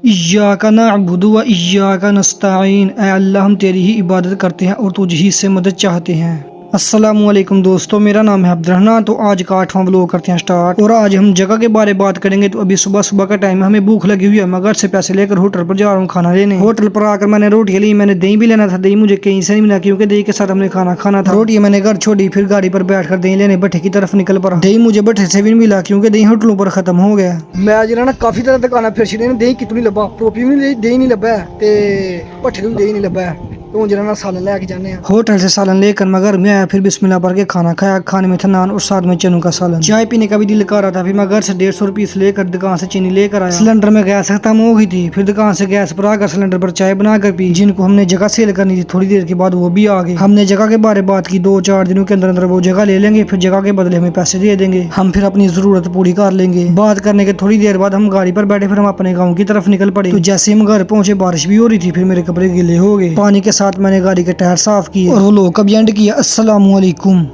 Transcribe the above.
इय्याका नअबुदु व इय्याका नस्तईन। ऐ अल्लाह, हम तेरी ही इबादत करते हैं और तुझ ही से मदद चाहते हैं। अस्सलामुअलैकुम दोस्तों, मेरा नाम है अब्दुर्रहमान। तो आज का 8वां व्लॉग करते हैं स्टार्ट। और आज हम जगह के बारे में बात करेंगे। तो अभी सुबह सुबह का टाइम, हमें भूख लगी हुई है। मैं घर से पैसे लेकर होटल पर जा रहा हूँ खाना लेने। होटल पर आकर मैंने रोटी ली, मैंने दही भी लेना था। दही मुझे कहीं से नहीं मिला क्योंकि दही के साथ हमने खाना खाना था। रोटी मैंने घर छोड़ी, फिर गाड़ी पर बैठकर दही लेने भट्ठे की तरफ निकल पड़ा। दही मुझे भट्ठे से भी नहीं मिला क्योंकि दही होटलों पर खत्म हो गया। मैं जरा ना काफी तरह दुकाना फिर छी दही कितनी लब्भा, टोपी भी दही नहीं लब्भा ते भट्ठे भी दही नहीं लब्भा। तो जरा ना सालन लेके जाने हैं। होटल से सालन लेकर मैं घर में आया, फिर बिस्मिल्लाह पढ़ के खाना खाया। खाने में था नान और साथ में चनों का सालन। चाय पीने का भी दिल कर रहा था। फिर मैं घर से 150 रुपीस लेकर दुकान से चीनी लेकर आया। सिलेंडर में गैस खत्म हो गई थी। फिर दुकान से गैस पर आकर सिलेंडर पर चाय बनाकर पी। जिनको हमने जगह सेल करनी थी, थोड़ी देर के बाद वो भी आ गए। हमने जगह के बारे में बात की, 2-4 दिनों के अंदर अंदर वो जगह ले लेंगे, फिर जगह के बदले हमें पैसे दे देंगे। हम फिर अपनी जरूरत पूरी कर लेंगे। बात करने के थोड़ी देर बाद हम गाड़ी पर बैठे, फिर हम अपने गाँव की तरफ निकल पड़े। तो जैसे हम घर पहुंचे, बारिश भी हो रही थी। फिर मेरे कपड़े गीले हो गए। पानी के साथ मैंने गाड़ी के टायर साफ किए और वो लोग कब एंड किया। अस्सलामुअलैकुम।